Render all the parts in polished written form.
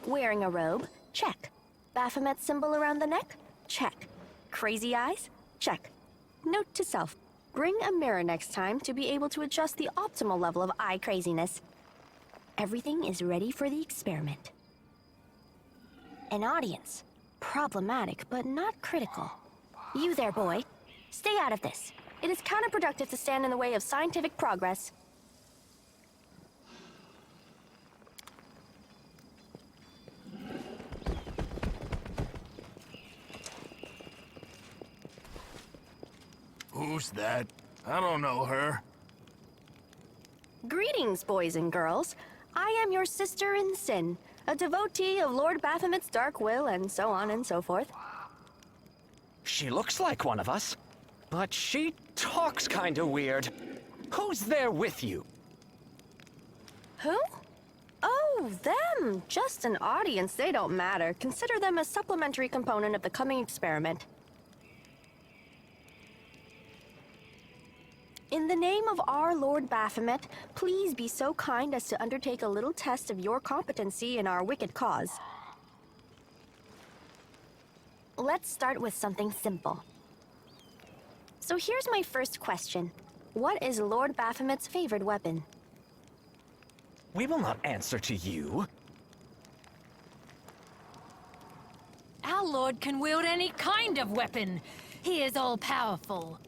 Wearing a robe? Check. Baphomet symbol around the neck? Check. Crazy eyes? Check. Note to self. Bring a mirror next time to be able to adjust the optimal level of eye craziness. Everything is ready for the experiment. An audience. Problematic, but not critical. You there, boy. Stay out of this. It is counterproductive to stand in the way of scientific progress. Who's that? I don't know her. Greetings, boys and girls. I am your sister in sin, a devotee of Lord Baphomet's dark will, and so on and so forth. She looks like one of us, but she talks kinda weird. Who's there with you? Who? Oh, them! Just an audience, they don't matter. Consider them a supplementary component of the coming experiment. In the name of our Lord Baphomet, please be so kind as to undertake a little test of your competency in our wicked cause. Let's start with something simple. So here's my first question. What is Lord Baphomet's favorite weapon? We will not answer to you. Our Lord can wield any kind of weapon. He is all-powerful.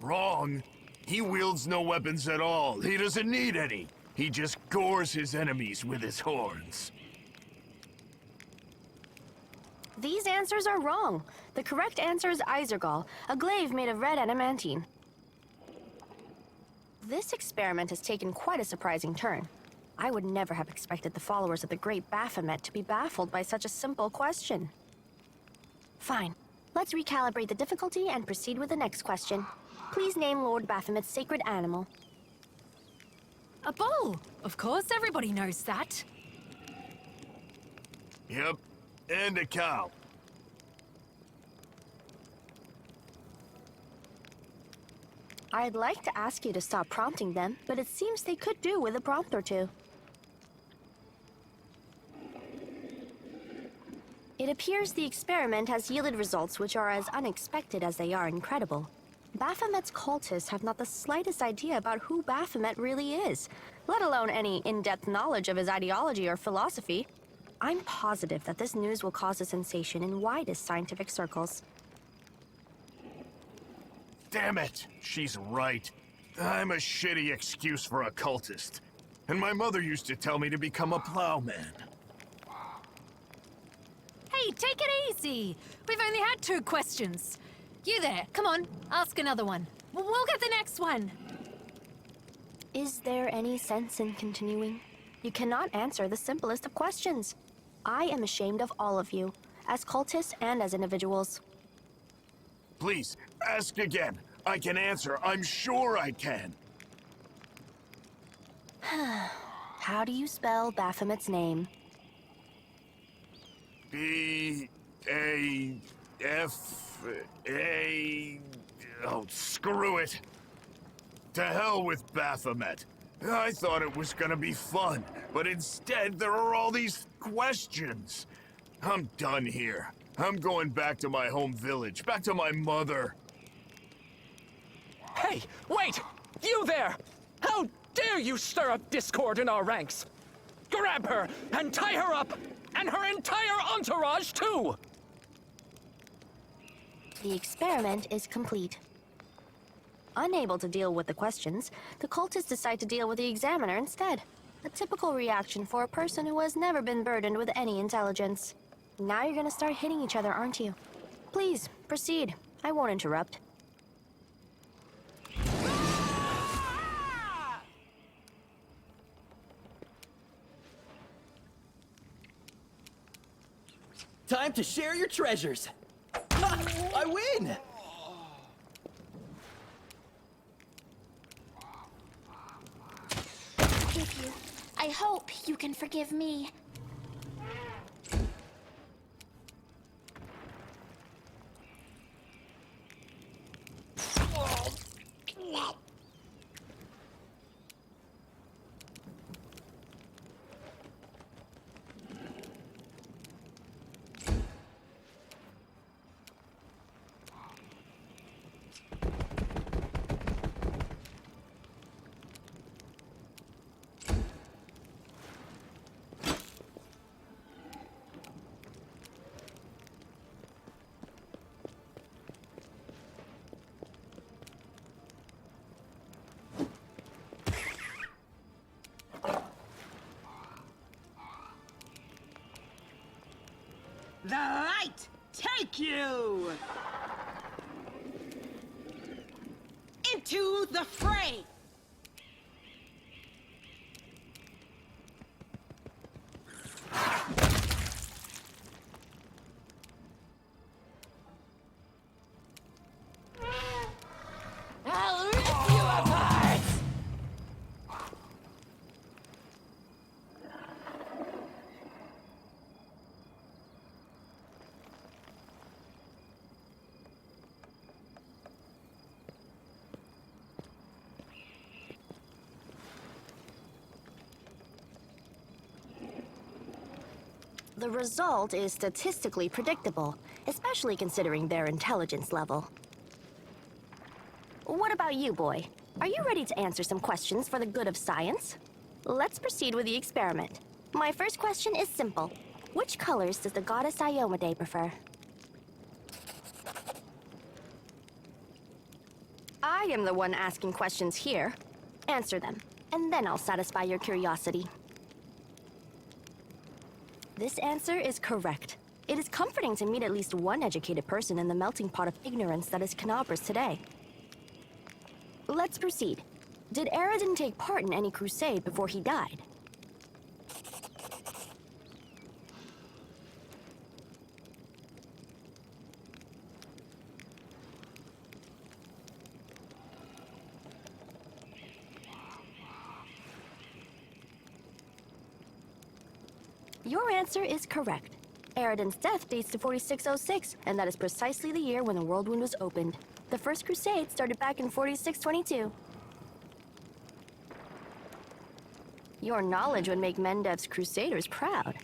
Wrong. He wields no weapons at all. He doesn't need any. He just gores his enemies with his horns. These answers are wrong. The correct answer is Isergal, a glaive made of red adamantine. This experiment has taken quite a surprising turn. I would never have expected the followers of the great Baphomet to be baffled by such a simple question. Fine. Let's recalibrate the difficulty and proceed with the next question. Please name Lord Baphomet's sacred animal. A bull! Of course, everybody knows that. Yep. And a cow. I'd like to ask you to stop prompting them, but it seems they could do with a prompt or two. It appears the experiment has yielded results which are as unexpected as they are incredible. Baphomet's cultists have not the slightest idea about who Baphomet really is, let alone any in-depth knowledge of his ideology or philosophy. I'm positive that this news will cause a sensation in widest scientific circles. Damn it! She's right. I'm a shitty excuse for a cultist. And my mother used to tell me to become a plowman. Hey, take it easy. We've only had 2 questions. You there, come on, ask another one. We'll get the next one. Is there any sense in continuing? You cannot answer the simplest of questions. I am ashamed of all of you, as cultists and as individuals. Please, ask again. I can answer. I'm sure I can. How do you spell Baphomet's name? B-A-F-A... Oh, screw it. To hell with Baphomet. I thought it was gonna be fun, but instead there are all these questions. I'm done here. I'm going back to my home village, back to my mother. Hey, wait! You there! How dare you stir up discord in our ranks? Grab her and tie her up, and her entire entourage too! The experiment is complete. Unable to deal with the questions, the cultists decide to deal with the examiner instead. A typical reaction for a person who has never been burdened with any intelligence. Now you're gonna start hitting each other, aren't you? Please, proceed. I won't interrupt. Time to share your treasures. Ha! I win! Forgive you. I hope you can forgive me. the light take you into the fray. I'll rip you apart! The result is statistically predictable, especially considering their intelligence level. What about you, boy? Are you ready to answer some questions for the good of science? Let's proceed with the experiment. My first question is simple. Which colors does the goddess BAPH0MET prefer? I am the one asking questions here. Answer them, and then I'll satisfy your curiosity. This answer is correct. It is comforting to meet at least one educated person in the melting pot of ignorance that is Canobras today. Let's proceed. Did Aradin take part in any crusade before he died? Your answer is correct. Aradin's death dates to 4606, and that is precisely the year when the World Wound was opened. The First Crusade started back in 4622. Your knowledge would make Mendev's Crusaders proud.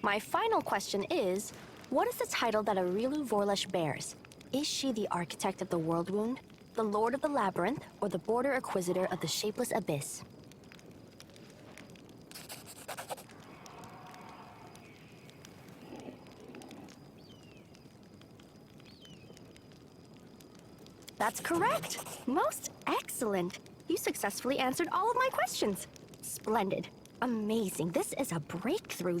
My final question is, what is the title that Arilu Vorlesh bears? Is she the Architect of the World Wound, the Lord of the Labyrinth, or the Border Acquisitor of the Shapeless Abyss? That's correct. Most excellent. You successfully answered all of my questions. Splendid. Amazing. This is a breakthrough.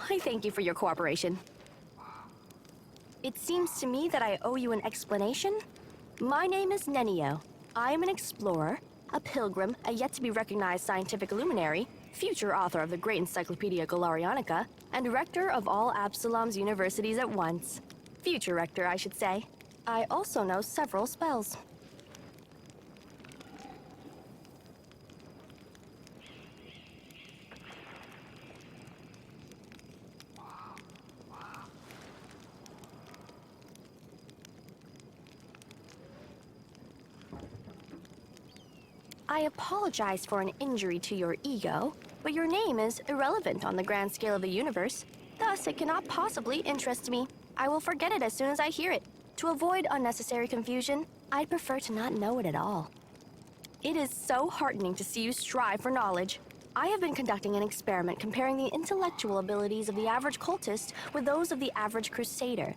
I thank you for your cooperation. It seems to me that I owe you an explanation. My name is Nenio. I am an explorer, a pilgrim, a yet-to-be-recognized scientific luminary, future author of the great Encyclopedia Galarianica, and rector of all Absalom's universities at once. Future rector, I should say. I also know several spells. I apologize for an injury to your ego, but your name is irrelevant on the grand scale of the universe. Thus, it cannot possibly interest me. I will forget it as soon as I hear it. To avoid unnecessary confusion, I'd prefer to not know it at all. It is so heartening to see you strive for knowledge. I have been conducting an experiment comparing the intellectual abilities of the average cultist with those of the average crusader.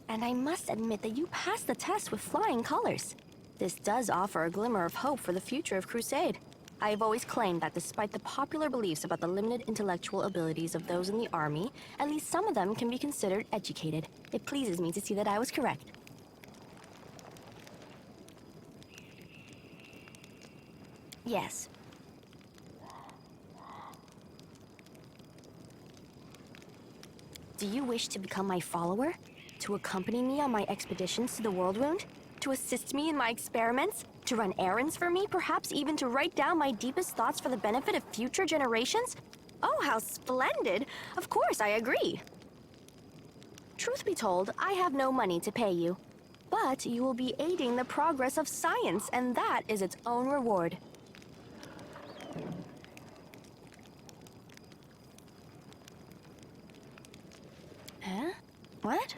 And I must admit that you passed the test with flying colors. This does offer a glimmer of hope for the future of Crusade. I have always claimed that despite the popular beliefs about the limited intellectual abilities of those in the army, at least some of them can be considered educated. It pleases me to see that I was correct. Yes. Do you wish to become my follower? To accompany me on my expeditions to the World Wound? To assist me in my experiments? To run errands for me, perhaps even to write down my deepest thoughts for the benefit of future generations? Oh, how splendid! Of course, I agree. Truth be told, I have no money to pay you. But you will be aiding the progress of science, and that is its own reward. Huh? What?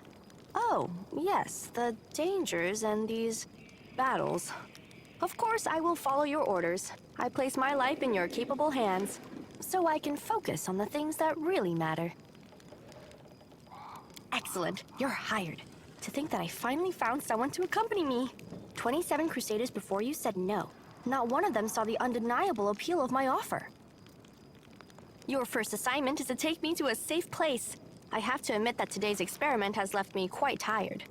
Oh, yes, the dangers and these battles. Of course, I will follow your orders. I place my life in your capable hands, so I can focus on the things that really matter. Excellent, you're hired. To think that I finally found someone to accompany me. 27 Crusaders before you said no. Not one of them saw the undeniable appeal of my offer. Your first assignment is to take me to a safe place. I have to admit that today's experiment has left me quite tired.